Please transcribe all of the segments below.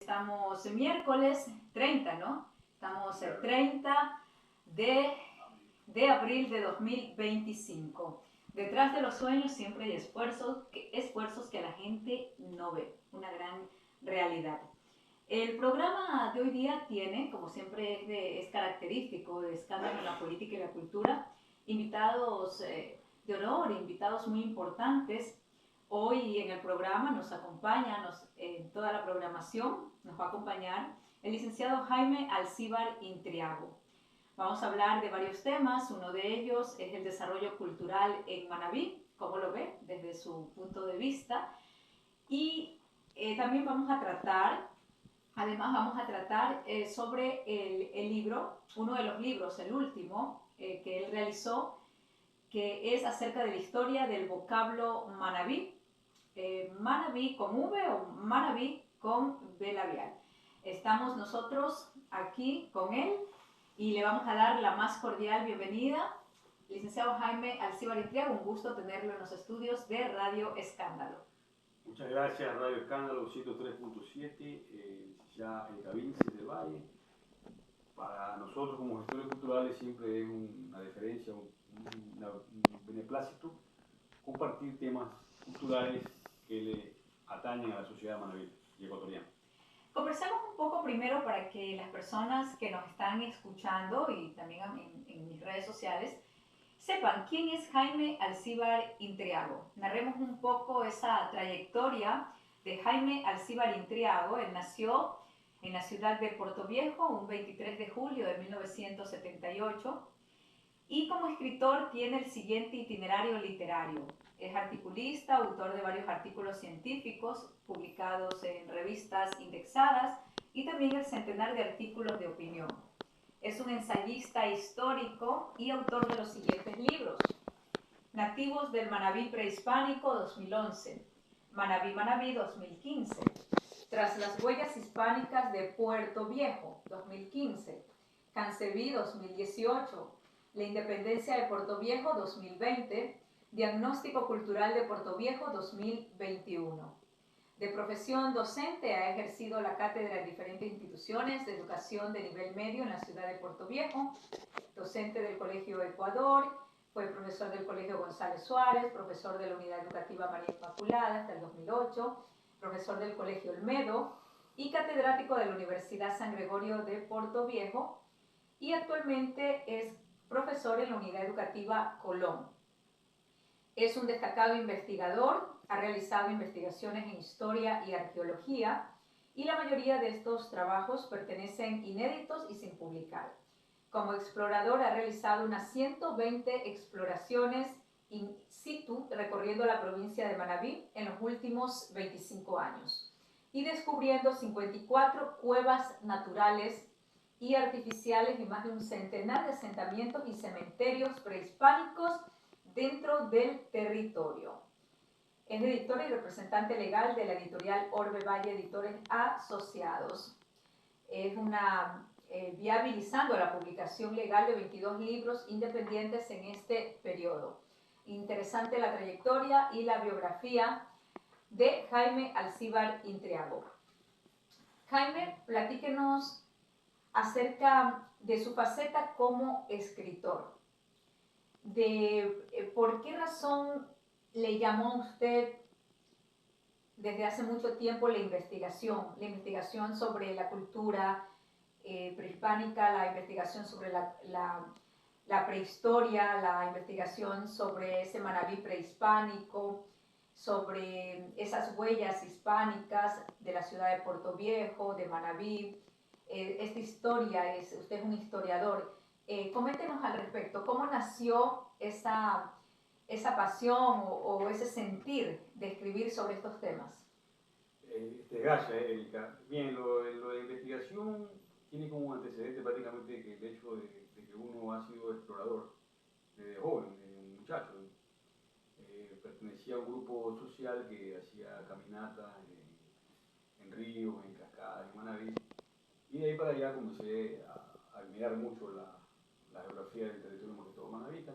Estamos miércoles 30, ¿no? Estamos el 30 de abril de 2025. Detrás de los sueños siempre hay esfuerzos que la gente no ve, una gran realidad. El programa de hoy día tiene, como siempre es característico de Escándalo en la Política y la Cultura, invitados de honor, invitados muy importantes. Hoy en el programa nos acompaña, en toda la programación, nos va a acompañar el licenciado Jaime Alcíbar Intriago. Vamos a hablar de varios temas, uno de ellos es el desarrollo cultural en Manabí, cómo lo ve desde su punto de vista, y también vamos a tratar sobre el libro, uno de los libros, el último que él realizó, que es acerca de la historia del vocablo manabí, Manabí con V o Manabí con B labial. Estamos nosotros aquí con él y le vamos a dar la más cordial bienvenida. Licenciado Jaime Alcíbar Intriago, un gusto tenerlo en los estudios de Radio Escándalo. Muchas gracias, Radio Escándalo 103.7, ya Gavín del Valle. Para nosotros como gestores culturales siempre es una deferencia, un beneplácito compartir temas culturales que le atañen a la sociedad manabí y ecuatoriana. Conversemos un poco primero para que las personas que nos están escuchando y también en mis redes sociales sepan quién es Jaime Alcíbar Intriago. Narremos un poco esa trayectoria de Jaime Alcíbar Intriago. Él nació en la ciudad de Puerto Viejo un 23 de julio de 1978 y como escritor tiene el siguiente itinerario literario. Es articulista, autor de varios artículos científicos publicados en revistas indexadas y también el centenar de artículos de opinión. Es un ensayista histórico y autor de los siguientes libros: Nativos del Manabí Prehispánico 2011, Manabí 2015, Tras las huellas hispánicas de Puerto Viejo 2015, Cancebí 2018, La independencia de Puerto Viejo 2020, Diagnóstico cultural de Puerto Viejo 2021. De profesión docente, ha ejercido la cátedra en diferentes instituciones de educación de nivel medio en la ciudad de Puerto Viejo, docente del Colegio Ecuador, fue profesor del Colegio González Suárez, profesor de la Unidad Educativa María Inmaculada hasta el 2008, profesor del Colegio Olmedo y catedrático de la Universidad San Gregorio de Puerto Viejo, y actualmente es profesor en la Unidad Educativa Colón. Es un destacado investigador, ha realizado investigaciones en historia y arqueología y la mayoría de estos trabajos pertenecen inéditos y sin publicar. Como explorador ha realizado unas 120 exploraciones in situ recorriendo la provincia de Manabí en los últimos 25 años y descubriendo 54 cuevas naturales y artificiales y más de un centenar de asentamientos y cementerios prehispánicos dentro del territorio. Es editor y representante legal de la editorial Orbe Valle Editores Asociados. Es viabilizando la publicación legal de 22 libros independientes en este periodo. Interesante la trayectoria y la biografía de Jaime Alcíbar Intriago. Jaime, platíquenos acerca de su faceta como escritor. ¿Por qué razón le llamó a usted desde hace mucho tiempo la investigación sobre la cultura prehispánica, la investigación sobre la prehistoria, la investigación sobre ese Manabí prehispánico, sobre esas huellas hispánicas de la ciudad de Puerto Viejo, de Manabí? Esta historia, usted es un historiador. Coméntenos al respecto, ¿cómo nació esa pasión o ese sentir de escribir sobre estos temas? Gracias, Erika. Bien, lo de investigación tiene como antecedente prácticamente que el hecho de que uno ha sido explorador desde joven, desde un muchacho. Pertenecía a un grupo social que hacía caminatas en ríos, en cascadas, en Manabí, y de ahí para allá comencé a admirar mucho la geografía del territorio más que todo manabita,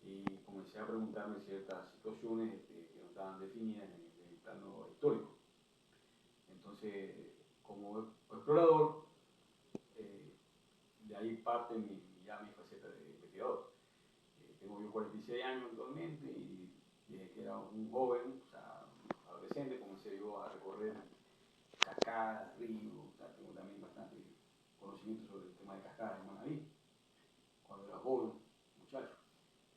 y comencé a preguntarme ciertas situaciones que no estaban definidas en el plano histórico. Entonces como explorador, de ahí parte ya mi faceta de investigador. Tengo yo 46 años actualmente y desde que era un joven, o sea, adolescente, comencé yo a recorrer cascadas, ríos, o sea, tengo también bastante conocimiento sobre el tema de cascadas en Manaví, cuando era joven, muchacho.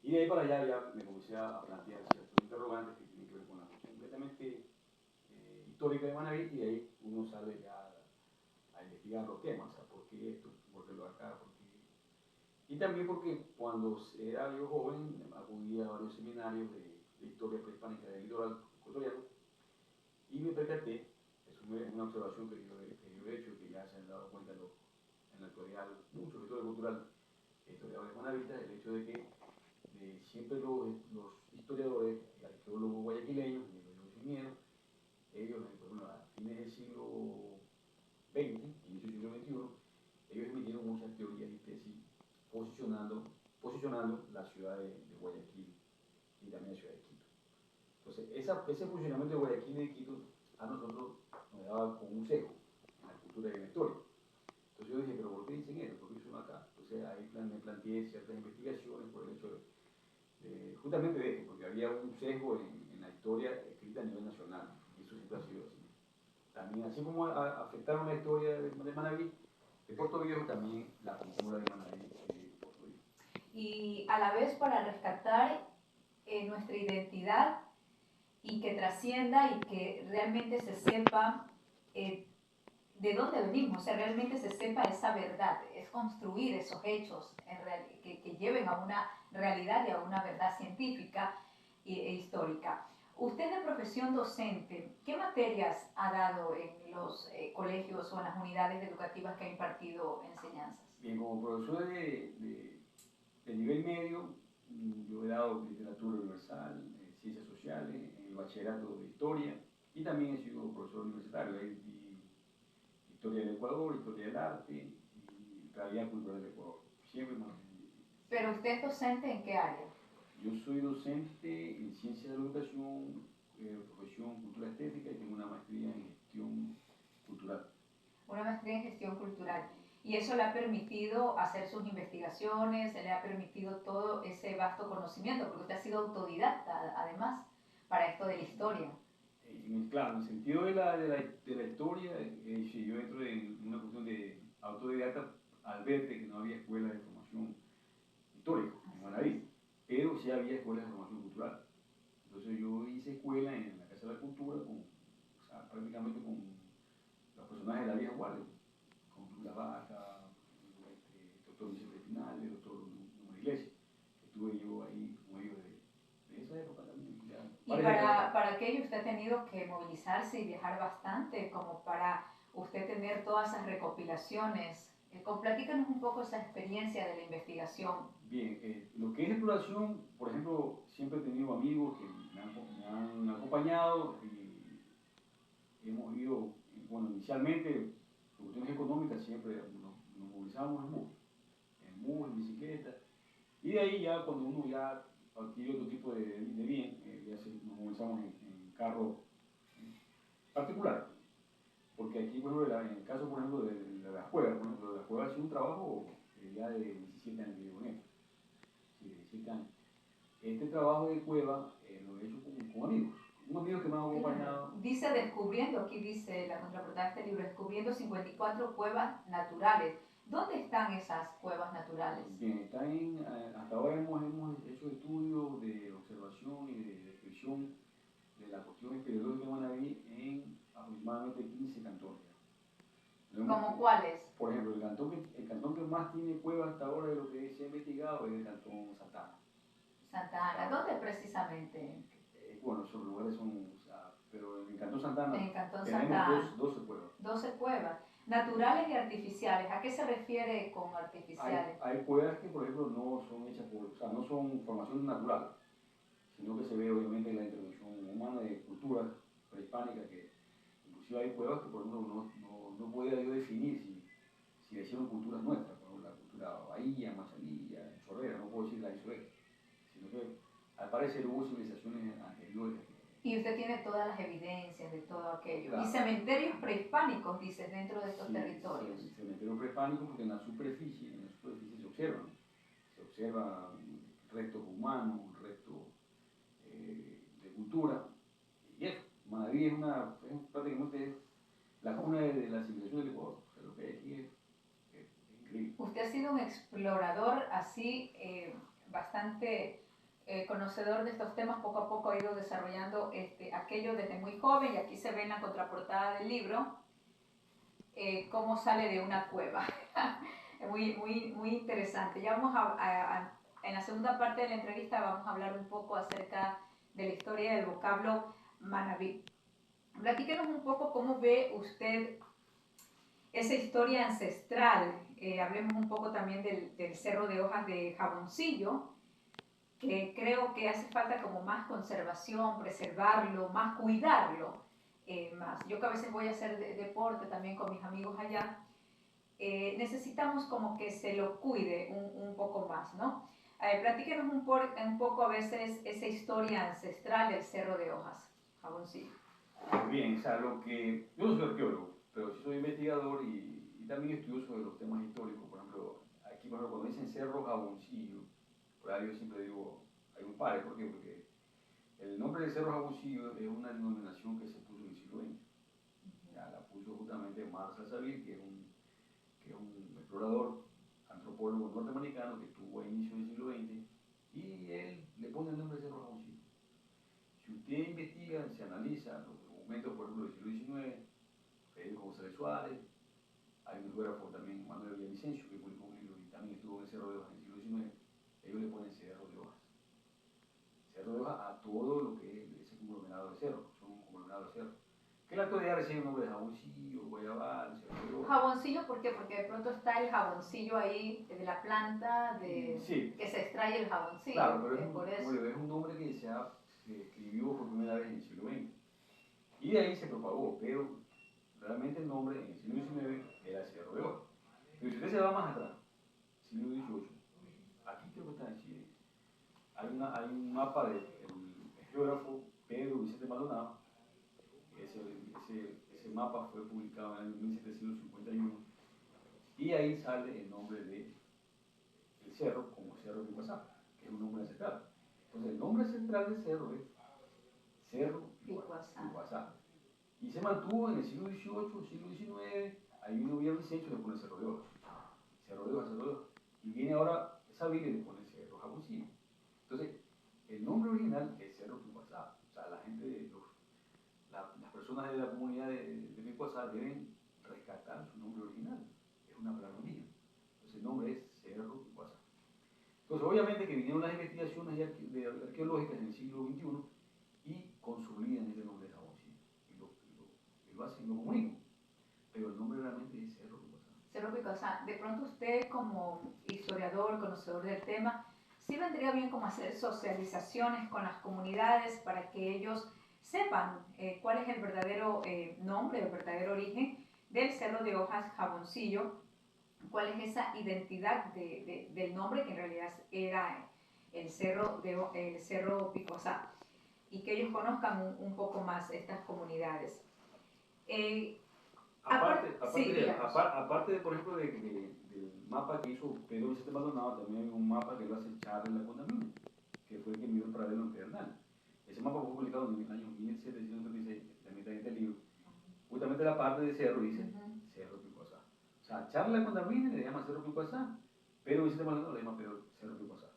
Y de ahí para allá ya me comencé a plantear ciertos interrogantes que tienen que ver con la cuestión completamente histórica de Manaví y de ahí uno sale ya a investigar los temas, o sea, por qué esto, por qué lo acá, por qué. Y también porque cuando era yo joven acudía a varios seminarios de historia prehispánica del litoral ecuatoriano y me percaté, es una observación que yo he hecho, que ya se han dado cuenta en la actualidad muchos historiadores culturales, historiadores manavistas, el hecho de que siempre los historiadores y arqueólogos guayaquileños, y lo digo sin miedo, ellos, por ejemplo, a fines del siglo XX, inicio del siglo XXI, ellos emitieron muchas teorías y tesis posicionando la ciudad de Guayaquil y también la ciudad de Quito. Entonces, ese funcionamiento de Guayaquil y de Quito a nosotros nos daba como un sesgo en la cultura y en la historia. Entonces yo dije, pero ¿por qué dicen eso? ¿Por qué son acá? Entonces ahí me planteé ciertas investigaciones por el hecho justamente de eso, porque había un sesgo en la historia escrita a nivel nacional, y eso siempre ha sido así. También, así como afectaron la historia de Manaví, de Puerto Viejo, también la cultura de Manaví de Puerto Viejo. Y a la vez para rescatar nuestra identidad y que trascienda y que realmente se sepa de dónde venimos, o sea, realmente se sepa esa verdad, es construir esos hechos que lleven a una realidad y a una verdad científica e histórica. Usted de profesión docente, ¿qué materias ha dado en los colegios o en las unidades educativas que ha impartido enseñanzas? Bien, como profesor de nivel medio, yo he dado literatura universal, ciencias sociales, en el bachillerato de historia y también he sido profesor universitario. Historia del Ecuador, historia del arte y realidad cultural del Ecuador. Siempre más. ¿Pero usted es docente en qué área? Yo soy docente en ciencias de la educación, profesión cultura estética y tengo una maestría en gestión cultural. Una maestría en gestión cultural. Y eso le ha permitido hacer sus investigaciones, le ha permitido todo ese vasto conocimiento, porque usted ha sido autodidacta además para esto de la historia. Claro, en el sentido de la historia, si yo entro en una cuestión de autodidacta al ver que no había escuela de formación histórica en Manaví, pero sí había escuelas de formación cultural. Entonces yo hice escuela en la Casa de la Cultura, o sea, prácticamente con los personajes de la vieja guardia, con La Vaca, el doctor Vicente Espinal, el doctor Número Iglesias. Estuve yo ahí como ellos de esa época también. Y para aquello usted ha tenido que movilizarse y viajar bastante, como para usted tener todas esas recopilaciones. Platícanos un poco esa experiencia de la investigación. Bien, lo que es exploración, por ejemplo, siempre he tenido amigos que me han acompañado y hemos ido, bueno, inicialmente, por cuestiones económicas, siempre nos movilizamos en bus, en bicicleta, y de ahí ya cuando uno ya adquiere otro tipo de bien, ya nos movilizamos en carro particular. Porque aquí, por ejemplo, en el caso, por ejemplo, de las cuevas, por ejemplo, de las cuevas ha sido un trabajo ya de 17 años que llevo en esto. Sí, de 17 años. Este trabajo de cueva lo he hecho con amigos, un amigo que me ha acompañado. Dice descubriendo, aquí dice la contraportada de este libro, descubriendo 54 cuevas naturales. ¿Dónde están esas cuevas naturales? Bien, hasta ahora hemos hecho estudios de observación y de descripción de la cuestión espeleológica de Manaví en aproximadamente 15 cantones. ¿Cómo cuáles? Por ejemplo, el cantón que más tiene cuevas hasta ahora de lo que se ha investigado es el cantón Santa Ana. Santa Ana, ¿dónde precisamente? Bueno, esos lugares son, o sea, pero en el cantón Santa Ana En el cantón tenemos Santa Ana. 12 cuevas. 12 cuevas. Naturales y artificiales. ¿A qué se refiere con artificiales? Hay cuevas que, por ejemplo, no son hechas o sea, no son formación natural, sino que se ve obviamente la intervención humana de culturas prehispánicas que inclusive hay cuevas que, por ejemplo, no podía yo definir si decían culturas nuestras, por ejemplo, la cultura Bahía, Machalilla, Chorrera, no puedo decir la Isoel, sino que al parecer hubo civilizaciones anteriores Y usted tiene todas las evidencias de todo aquello. Claro. Y cementerios prehispánicos, dices, dentro de estos territorios. Sí, cementerios prehispánicos porque en la superficie se observan restos humanos, restos de cultura. Y eso, Manaví es prácticamente la cuna de la civilización del Ecuador. O sea, lo que hay aquí es increíble. Usted ha sido un explorador así, bastante conocedor de estos temas. Poco a poco ha ido desarrollando aquello desde muy joven, y aquí se ve en la contraportada del libro cómo sale de una cueva. Muy interesante. Ya vamos en la segunda parte de la entrevista vamos a hablar un poco acerca de la historia del vocablo Manaví. Platíquenos un poco cómo ve usted esa historia ancestral. Hablemos un poco también del Cerro de Hojas de Jaboncillo, que creo que hace falta como más conservación, preservarlo, más cuidarlo. Más. Yo que a veces voy a hacer deporte también con mis amigos allá, necesitamos como que se lo cuide un poco más, ¿no? Platíquenos un poco a veces esa historia ancestral del Cerro de Hojas, Jaboncillo. Bien, o sea, yo no soy arqueólogo, pero sí soy investigador y también estudio sobre los temas históricos. Por ejemplo, aquí cuando dicen Cerro Jaboncillo, por ahí yo siempre digo, hay un par, ¿por qué? Porque el nombre de Cerro Jaboncillo es una denominación que se puso en el siglo XX. Ya la puso justamente Marshall Saville, que es un explorador, antropólogo norteamericano que estuvo a inicios del siglo XX, y él le pone el nombre de Cerro Jaboncillo. Si usted investiga, se analiza los documentos, por ejemplo, del siglo XIX, Federico González Suárez, hay un geógrafo también, Manuel Villavicencio, que publicó un libro y también estuvo en el Cerro de Hojas en el siglo XIX, ellos le ponen Cerro de Hojas. Cerro de Hojas a todo lo que es ese conglomerado de cerros, son un conglomerado de cerros. Que en la actualidad recibe el nombre de Jaboncillo, Guayabal, Cerro de Hojas. Jaboncillo, ¿por qué? Porque de pronto está el jaboncillo ahí de la planta Sí. que se extrae el jaboncillo. Claro, pero por eso. es un nombre que se escribió por primera vez en el siglo XX. Y de ahí se propagó, pero realmente el nombre en el siglo XIX era Cerro de Hojas. Pero si usted se va más atrás, siglo XVIII, aquí creo que está en Chile, hay un mapa del geógrafo Pedro Vicente Maldonado. Ese mapa fue publicado en el año 1751 y ahí sale el nombre del cerro como Cerro de Picuazá, que es un nombre ancestral. Entonces el nombre ancestral del cerro es Cerro Picuazá. Y se mantuvo en el siglo XVIII, siglo XIX, ahí vino Villavicencio y le pone Cerro de Hojas. Cerro de Hojas, Cerro de Hojas. Y viene ahora Saville y le pone Cerro Jaboncillo. Entonces, el nombre original es Cerro Picuazá. O sea, la gente, las personas de la comunidad de Picuazá deben rescatar su nombre original. Es una palabra indígena. Entonces, el nombre es Cerro Picuazá. Entonces, obviamente que vinieron las investigaciones arqueológicas en el siglo XXI y consolidan este nombre de Jaboncillo. Y lo hacen, lo comunican. Pero el nombre realmente es Cerro Picuazá. Cerro Picuazá. De pronto usted como historiador, conocedor del tema, sí vendría bien como hacer socializaciones con las comunidades para que ellos sepan cuál es el verdadero nombre, el verdadero origen del Cerro de Hojas Jaboncillo, cuál es esa identidad del nombre que en realidad era el Cerro Picuazá, y que ellos conozcan un poco más estas comunidades. Aparte, por ejemplo, del mapa que hizo Pedro Vicente Maldonado, también hay un mapa que lo hace Charles Lacondamine, que fue el que midió el paralelo infernal. Ese mapa fue publicado en el año 1736, la mitad de este libro. Justamente la parte de cerro dice Cerro Picuazá. O sea, Charles Lacondamine le llama Cerro Picuazá, Pedro Vicente Maldonado le llama Cerro Picuazá,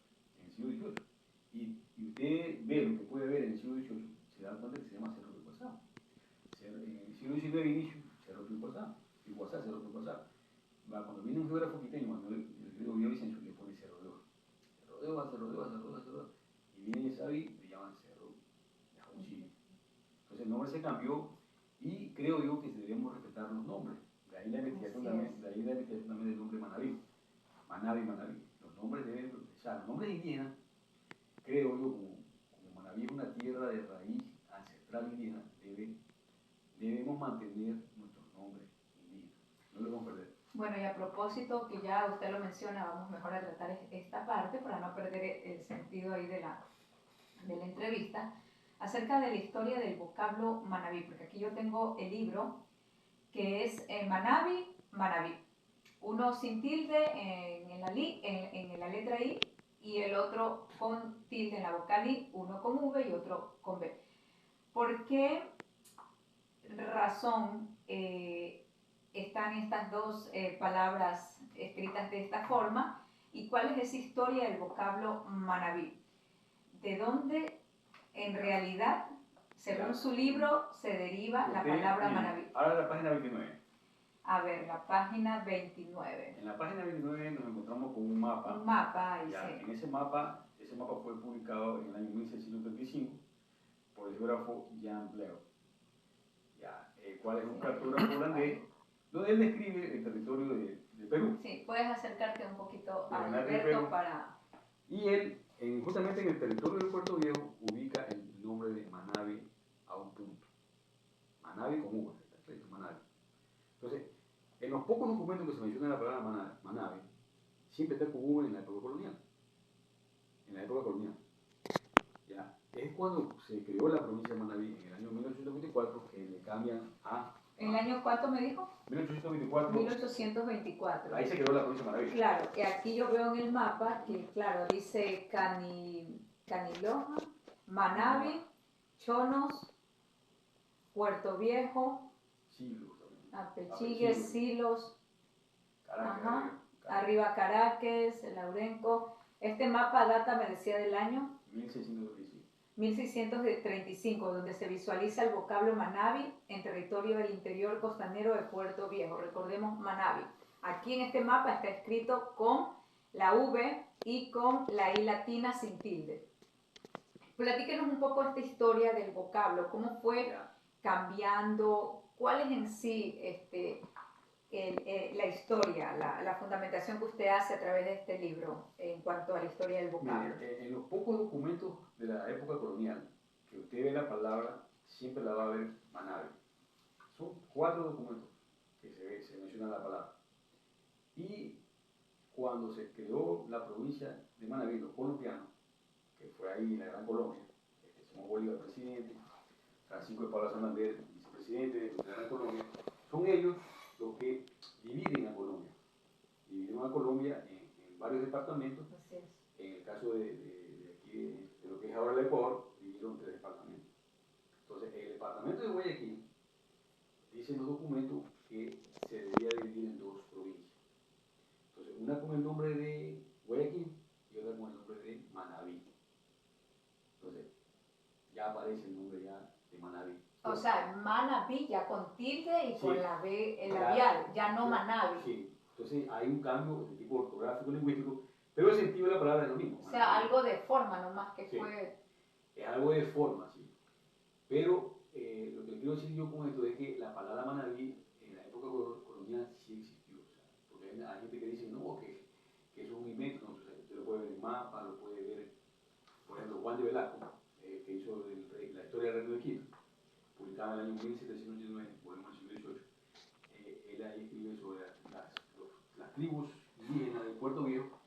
en el siglo XVIII. Y usted ve lo que puede ver en el siglo XVIII, se da cuenta que se llama Cerro Picuazá. En el siglo XIX inicio, Cerro Picuazá, Cerro Picuazá. Cuando viene un geógrafo quiteño, Manuel Villavicencio, le pone Cerro de Hojas. Cerro de Hojas, Cerro de Hojas, Cerro de Hojas, Cerro de Hojas. Y viene Sabi, le llaman Cerro de Jaboncillo. Entonces el nombre se cambió y creo yo que deberíamos respetar los nombres. De ahí la investigación también del nombre Manaví. Manaví. Los nombres deben, o sea, los nombres indígenas, creo yo, como Manaví es una tierra de raíz ancestral indígena, debemos mantener nuestros nombres indígenas. No lo debemos perder. Bueno, y a propósito, que ya usted lo menciona, vamos mejor a tratar esta parte para no perder el sentido ahí de la entrevista. acerca de la historia del vocablo manabí, porque aquí yo tengo el libro que es Manabi, Manabí. Uno sin tilde en la letra I y el otro con tilde en la vocal I, uno con V y otro con B. ¿Por qué razón están estas dos palabras escritas de esta forma? ¿Y cuál es esa historia del vocablo manabí? ¿De dónde en realidad, según su libro, se deriva la palabra manabí? Ahora la página 29. A ver, la página 29. En la página 29 nos encontramos con un mapa. Un mapa, ahí Ya, sí. en ese mapa fue publicado en el año 1635 por el geógrafo Jan Bleu, cual es un cartógrafo holandés, donde él describe el territorio de Perú. Sí, puedes acercarte un poquito a Perú. Alberto para... Y él, justamente en el territorio de Puerto Viejo, ubica el nombre de Manabi a un punto. Manabi con U, Manabi. Entonces, en los pocos documentos que se menciona la palabra Manabi, siempre está con U en la época colonial. En la época colonial. Ya, es cuando se creó la provincia de Manabí en el año 1824 que le cambian a... ¿En el año cuánto me dijo? 1824. 1824. Ahí se creó la provincia de Manabí. Claro, y aquí yo veo en el mapa que, claro, dice Caniloja, Manabí, Chonos, Puerto Viejo, Silos. Apechigue, Silos, Caracas, arriba Caracas, Laurenco. Este mapa data, me decía, del año 1635, donde se visualiza el vocablo Manabi en territorio del interior costanero de Puerto Viejo. Recordemos Manabi. Aquí en este mapa está escrito con la V y con la I latina sin tilde. Platíquenos un poco esta historia del vocablo, cómo fue cambiando, cuál es en sí la historia, la fundamentación que usted hace a través de este libro en cuanto a la historia del vocablo. Mire, en los pocos documentos de la época colonial que usted ve la palabra, siempre la va a ver Manabi. Son 4 documentos que se menciona la palabra. Y cuando se creó la provincia de Manabí, los colombianos, que fue ahí en la Gran Colombia, Simón Bolívar presidente, Francisco de Paula Santander vicepresidente de la Gran Colombia, son ellos los que dividen a Colombia. Dividieron a Colombia en varios departamentos. Así es. En el caso de aquí, de lo que es ahora el Ecuador, dividieron 3 departamentos. Entonces, el departamento de Guayaquil dice en los documentos que se debería dividir en 2 provincias. Entonces, una con el nombre de Guayaquil y otra con el nombre de Manabí. Entonces, ya aparece el nombre ya de Manabí. O sea, Manabí ya con tilde y con la B, el Claro, labial, ya no Manabí. Sí, entonces hay un cambio de tipo ortográfico, lingüístico, pero el sentido de la palabra es lo mismo. O sea, algo de forma nomás que fue... Es algo de forma, sí. Pero lo que quiero decir yo con esto es que la palabra Manabí en la época colonial sí existió. O sea, porque hay gente que dice, no, que eso es un invento. No, usted lo puede ver en mapa, lo puede ver, por ejemplo, Juan de Velasco, que hizo la historia del Reino de Quito, publicada en el año 1789, volvemos al siglo XVIII. Él ahí escribe sobre las tribus indígenas del Puerto Viejo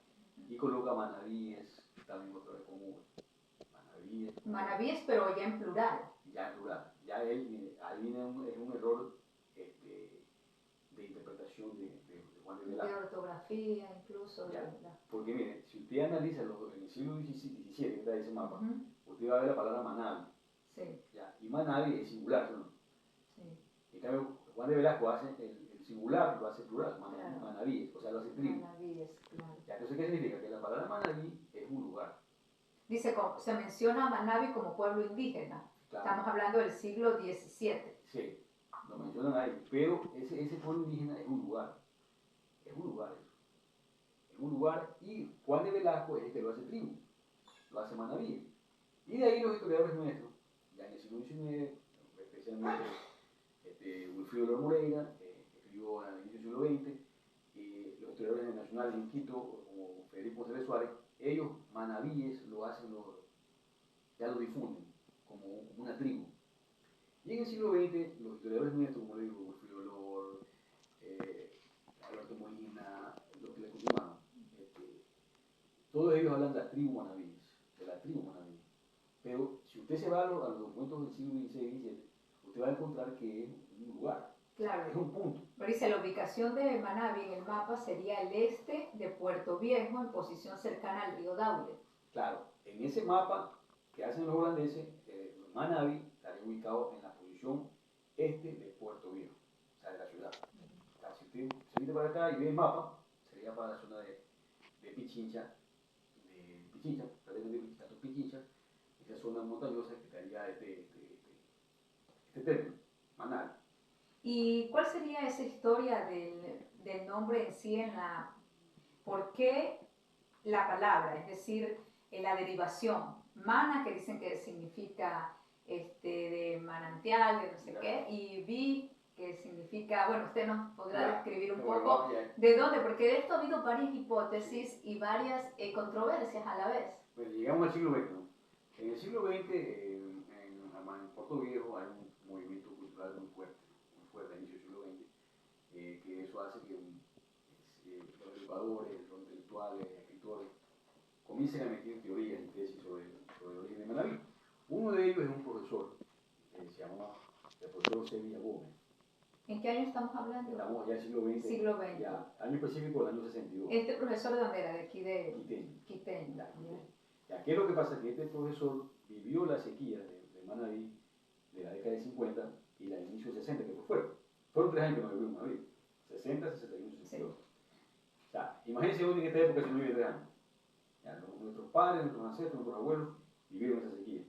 y coloca manabíes, también otra vez como manabíes. Manabíes, pero ya en plural. Ya en plural. Ya ahí viene un error de interpretación de Juan de Velasco. De ortografía, incluso. Porque mire, si usted analiza en el siglo XVII, que está ese mapa, usted va a ver la palabra manabi. Sí. Ya, y manabi es singular, ¿no? Sí. En cambio, Juan de Velasco hace el singular, lo hace plural, manabíes, o sea, lo hace tribu. Manabíes, claro. Ya, entonces, ¿qué significa? Que la palabra manabí es un lugar. Dice, se menciona a Manabí como pueblo indígena. Claro. Estamos hablando del siglo XVII. Sí, lo mencionan ahí, pero ese pueblo indígena es un lugar. Es un lugar eso. Es un lugar, y Juan de Velasco es el que lo hace tribu, lo hace manabí. Y de ahí los historiadores nuestros, ya en el siglo XIX, especialmente Wilfrido Lor Moreira, escribió en el inicio del siglo XX, y los historiadores nacionales en Quito, como Federico González Suárez, ellos manabíes lo hacen, ya lo difunden como una tribu. Y en el siglo XX, los historiadores nuestros, como le digo, Wilfrido Lor, Alberto Molina, los que le continuaron, todos ellos hablan de la tribu manabíes, de la tribu manabí. Pero si usted usted se va a los documentos del siglo XVI y XVII, usted va a encontrar que es un lugar, Claro. es un punto. Pero dice, la ubicación de Manabí en el mapa sería el este de Puerto Viejo, en posición cercana al río Daule. Claro, en ese mapa que hacen los holandeses, Manabí estaría ubicado en la posición este de Puerto Viejo, o sea, de la ciudad. O sea, si usted se viene para acá y ve el mapa, sería para la zona de Pichincha, prácticamente Pichincha, esa zona montañosa que estaría este término, Manabí. ¿Y cuál sería esa historia del nombre en sí en la... ¿Por qué la palabra? Es decir, en la derivación. Mana, que dicen que significa de manantial, de no sé qué, y vi, que significa, bueno, usted nos podrá describir un poco de dónde, porque de esto ha habido varias hipótesis y varias controversias a la vez. Pues llegamos al siglo XX, ¿no? En el siglo XX, en Puerto Viejo hay un movimiento cultural muy fuerte a inicio del siglo XX, que eso hace que los educadores, los intelectuales, escritores, comiencen a emitir teorías y tesis sobre el origen de Manabí. Uno de ellos es un profesor, se llama el profesor Sevilla Gómez. ¿En qué año estamos hablando? Estamos ya en el siglo XX. Siglo XX. Ya, año específico, el año 62. ¿Este profesor de dónde era? De aquí de Quiteño. Quiteño. Ya, ¿qué es lo que pasa? Que este profesor vivió la sequía de Manabí de la década de 50 y la de inicio de 60, que fue fuerte. Fueron 3 años que no vivió en Manabí. 60, 61, 62. Sí. O sea, imagínense uno en esta época si no vive 3 años. Ya, nuestros padres, nuestros ancestros, nuestros abuelos vivieron esa sequía.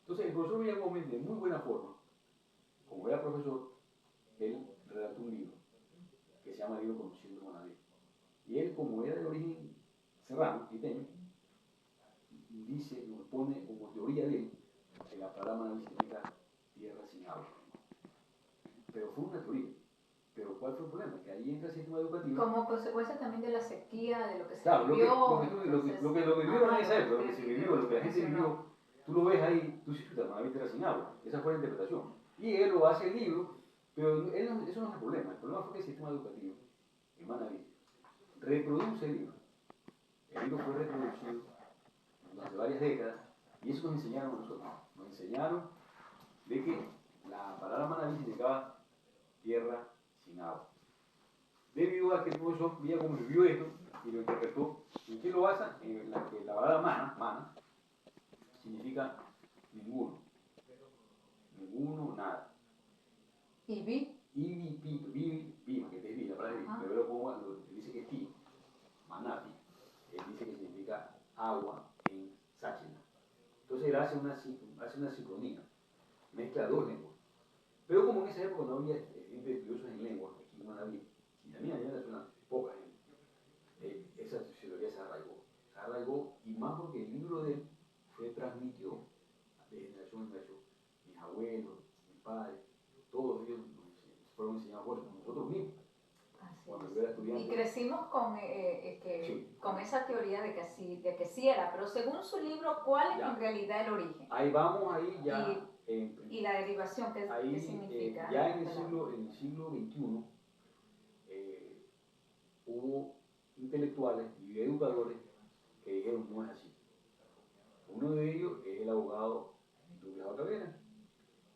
Entonces, el profesor Villagómez, de muy buena forma, como era profesor, él redactó un libro que se llama Libro Conociendo Manabí. Y él, como era de origen serrano, quiteño, dice, nos pone como teoría de él, que la palabra Manabí significa tierra sin agua. Pero fue una teoría. Pero ¿cuál fue el problema? Que ahí entra el sistema educativo. Como consecuencia también de la sequía, de lo que se claro, vivió. Lo que vivieron en esa época, lo que se vivió, lo que la gente vivió, tú lo ves ahí, tú dices, Manabí tierra sin agua. Esa fue la interpretación. Y él lo hace el libro, pero eso no es el problema. El problema fue que el sistema educativo en Manabí reproduce el libro. El libro fue reproducido durante varias décadas y eso nos enseñaron a nosotros. Nos enseñaron de que la palabra Manabí significaba tierra sin agua. Debido a que el profesor veía cómo vivió esto y lo interpretó, ¿en qué lo basa? En la que la palabra mana significa ninguno, nada. ¿Y vi? Vi, que es vi, la palabra vi, pero lo pongo, dice que es ti, manati, él dice que significa agua en sáchena. Entonces él hace una sincronía, mezcla dos lenguas. Pero como en esa época no había gente estudiosos en lengua, aquí en Manabí, y también allá en la zona, poca gente, esa teoría se arraigó, y más porque el libro de él fue transmitido de generación en generación. Mis abuelos, mis padres, todos ellos fueron enseñados por nosotros mismos. Cuando yo era estudiante. Y crecimos con esa teoría de que sí era, pero según su libro, ¿cuál es en realidad el origen? Ahí vamos, ahí ya. Y la derivación, ¿qué significa? Ya en el siglo XXI hubo intelectuales y educadores que dijeron no es así. Uno de ellos es el abogado Douglas Cabrera,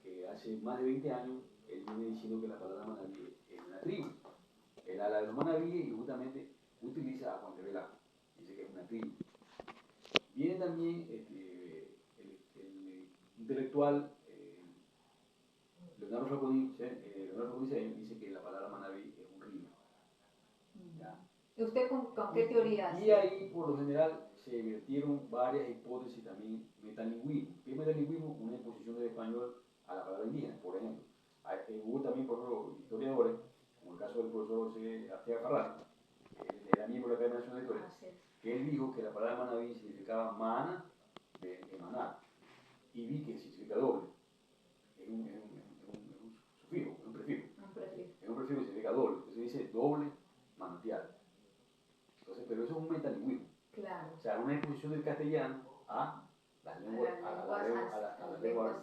que hace más de 20 años él viene diciendo que la palabra manabí es una tribu. Él habla de los manabíes y justamente utiliza a Juan de Velasco. Dice que es una tribu. Viene también el intelectual Leonardo Faconice dice que la palabra manabí es un río. ¿Ya? ¿Y usted con qué teoría? Y ahí, por lo general, se vertieron varias hipótesis también metalingüismo. ¿Qué es metalingüismo? Una imposición del español a la palabra indígena, por ejemplo. Hubo también, por ejemplo, historiadores, como el caso del profesor José Arteaga Farrán, que era miembro de la Academia Nacional de Historia, que él dijo que la palabra manabí significaba mana de maná, y vi que significa doble. Es un sufijo, es un prefijo. Es un prefijo que significa doble. Entonces dice doble manantial. Entonces, pero eso es un metalingüismo. Claro. O sea, una exposición del castellano a las lenguas.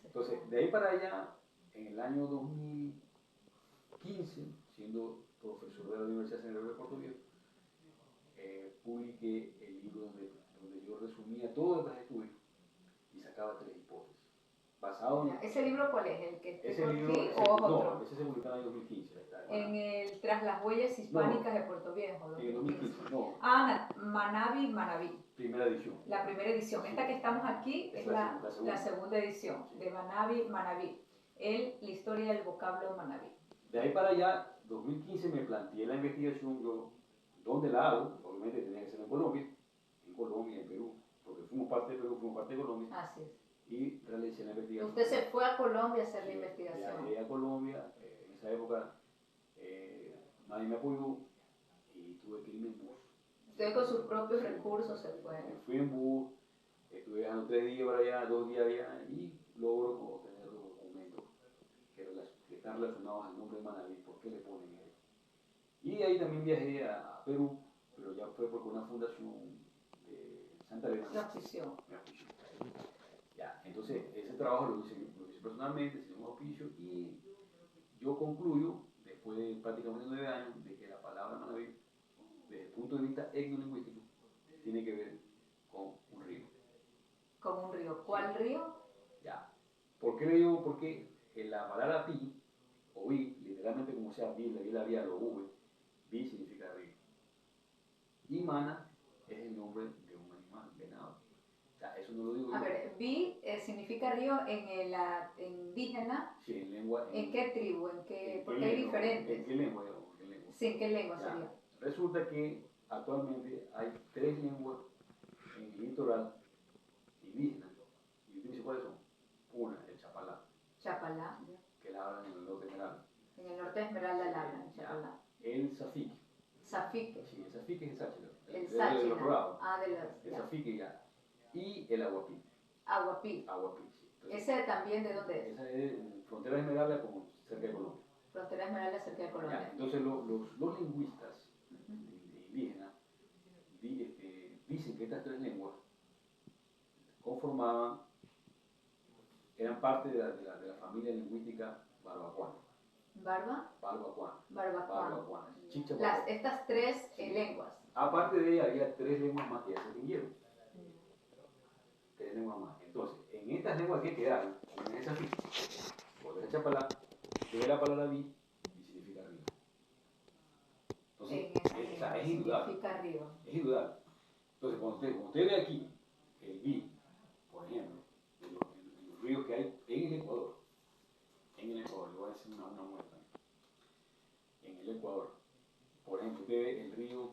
Entonces, de ahí para allá, en el año 2015, siendo profesor de la Universidad Central de Puerto Viejo, publiqué el libro donde yo resumía todos los estudios y sacaba 3 hipótesis. basado en... ¿Ese libro cuál es? ¿El que Ese tengo libro, aquí o es no, otro? ese se publicó en el 2015. En el Tras las huellas hispánicas de Puerto Viejo, En el 2015, no. Manabi. Primera edición. La primera edición. Esta que estamos aquí es la segunda edición de Manabi. La historia del vocablo Manabi. De ahí para allá, 2015 me planteé la investigación, yo, ¿dónde la hago? Obviamente tenía que ser en Colombia, en Perú, porque fuimos parte de Perú, fuimos parte de Colombia. Así es. Y realicé la investigación. Usted se fue a Colombia a hacer la investigación. Viajé a Colombia, en esa época nadie me apoyó y tuve que irme en bus. Usted con sus propios recursos se fue. Me fui en bus, estuve viajando 3 días para allá, 2 días allá y logro obtener los documentos que están relacionados al nombre de Manaví, por qué le ponen él. Y ahí también viajé a Perú, pero ya fue porque una fundación de Santa Elena me auspició. Ya, entonces ese trabajo lo hice personalmente, hice un auspicio y yo concluyo, después de prácticamente 9 años, de que la palabra Manaví, desde el punto de vista etnolingüístico, tiene que ver con un río. ¿Con un río? ¿Cuál río? Ya. ¿Por qué le digo? Porque la palabra pi, o vi, literalmente como sea vi, la vía, lo v, vi significa río. Y mana es el nombre de un animal, venado. O sea, eso no lo digo yo. A ver, vi significa río en el indígena. Sí, en lengua. ¿En qué tribu? Porque hay diferentes. ¿En qué lengua? ¿En qué lengua? Sí, ¿en qué lengua Ya. sería? Resulta que actualmente hay 3 lenguas en el litoral indígena. ¿Y usted dice cuáles son? Una, el chapalá. Chapalá. Que la hablan en el norte de Esmeralda. En el norte de Esmeralda la hablan, en Chapalá. El zafique. Zafique. Sí, el zafique es el sáchila. El sáchila. De los rodados. El zafique ya. Y el aguapí. Aguapí. Aguapí, sí. Entonces, ¿Ese también de dónde es? Esa es frontera de Esmeralda como cerca de Colombia. Frontera Esmeralda cerca de Colombia. Ya, entonces los lingüistas indígenas dicen que estas 3 lenguas conformaban, eran parte de la familia lingüística barbacoana. Barbacoana. Estas 3 lenguas. Aparte de ella había 3 lenguas más que ya se extinguieron. 3 lenguas más. Entonces, en estas lenguas que quedaron, en esa ficha, por esa chapalá, de la palabra vi y significa río. Entonces, es indudable. Significa río. Es indudable. Entonces, cuando usted ve aquí el vi, por ejemplo, en los ríos que hay en el Ecuador, le voy a decir una muestra. En el Ecuador, por ejemplo, usted ve el río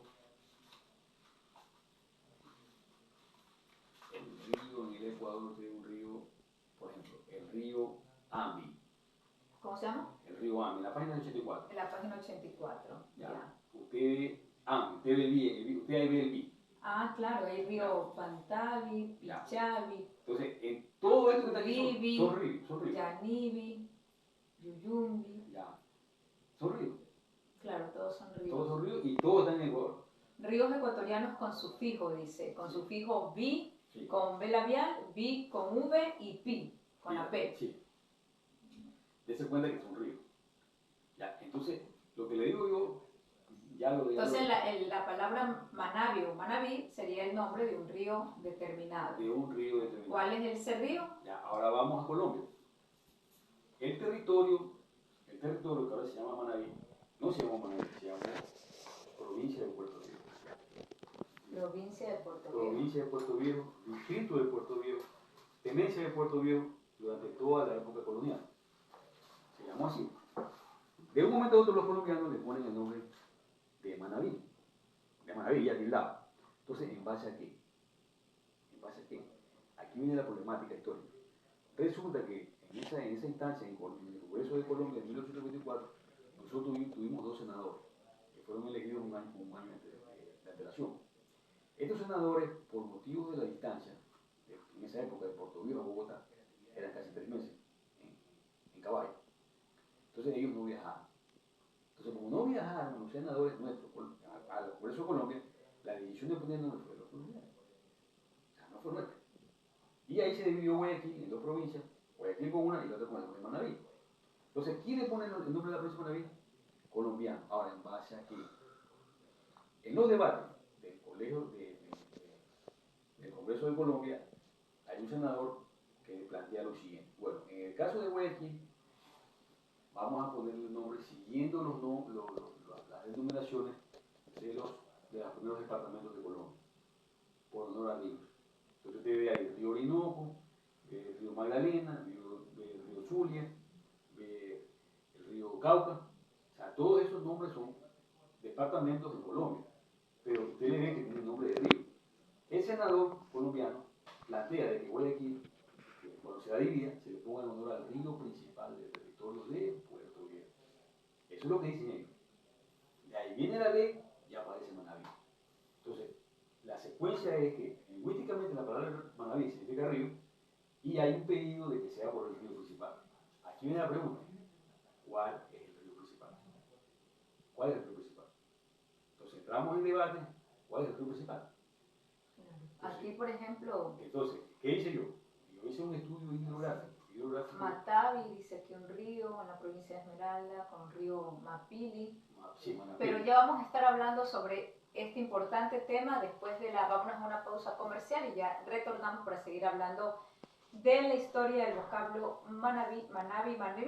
en el Ecuador, usted ve un río, por ejemplo, el río Ambi. ¿Cómo se llama? El río Ambi, en la página 84. En la página 84. Ya. Usted ve Ambi, usted ahí ve el vi. Ah, claro, el río Pantavi, Pichavi. Entonces, en todo esto que está aquí son ríos. Yanivi, Yuyumbi. Ya. Son ríos. Claro, todos son ríos. Todos son ríos y todos están en Ecuador. Ríos ecuatorianos con sufijo, dice. Con sufijo vi, sí. Con B labial, vi con V y pi, con la P. Sí. Dese cuenta que son ríos. Ya, entonces, lo que le digo yo, entonces, la palabra Manabi o Manabí sería el nombre de un río determinado. ¿Cuál es ese río? Ya, ahora vamos a Colombia. El territorio que ahora se llama Manabí, no se llama Manabí, se llama provincia de Puerto Viejo. Provincia de Puerto Viejo. Provincia de Puerto Viejo, distrito de Puerto Viejo, tenencia de Puerto Viejo durante toda la época colonial. Se llamó así. De un momento a otro los colombianos le ponen el nombre de Manaví ya tildado. Entonces, ¿en base a qué? Aquí viene la problemática histórica. Resulta que en esa instancia, en el Congreso de Colombia en 1824, nosotros tuvimos 2 senadores que fueron elegidos un año de antelación. Estos senadores, por motivos de la distancia, en esa época de Puerto Viejo a Bogotá, eran casi 3 meses en caballo. Entonces ellos no viajaban. Entonces, como no viajaron los senadores nuestros al Congreso de Colombia, la decisión de poner nombre fue de los colombianos. O sea, no fue nuestra. Y ahí se dividió Guayaquil en 2 provincias, Guayaquil con una y la otra con el nombre de Manaví. Entonces, ¿quién le pone el nombre de la provincia de Manaví? Colombiano. Ahora, ¿en base a qué? En los debates del Congreso de Colombia, hay un senador que plantea lo siguiente. Bueno, en el caso de Guayaquil, vamos a ponerle el nombre siguiendo las denominaciones de los primeros departamentos de Colombia, por honor a ríos. Entonces usted ve ahí el río Orinoco, el río Magdalena, el río Zulia, el río Cauca. O sea, todos esos nombres son departamentos de Colombia, pero usted le ve que tiene nombre de río. El senador colombiano plantea de que Guayaquil, cuando se la divida, se le ponga en honor al río principal del territorio de Puerto Viejo. Eso es lo que dicen ellos. De ahí viene la ley y aparece Manaví. Entonces, la secuencia es que lingüísticamente la palabra Manaví significa río y hay un pedido de que sea por el río principal. Aquí viene la pregunta, ¿cuál es el río principal? ¿Cuál es el río principal? Entonces, entramos en debate, ¿cuál es el río principal? Aquí, por ejemplo, Entonces, ¿qué hice yo? Yo hice un estudio hidrográfico. Matavi dice que un río en la provincia de Esmeralda, con el río Mapili. Sí, pero ya vamos a estar hablando sobre este importante tema después de vámonos a una pausa comercial y ya retornamos para seguir hablando de la historia del vocablo Manaví,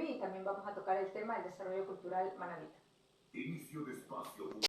y también vamos a tocar el tema del desarrollo cultural manabita. Inicio de espacio.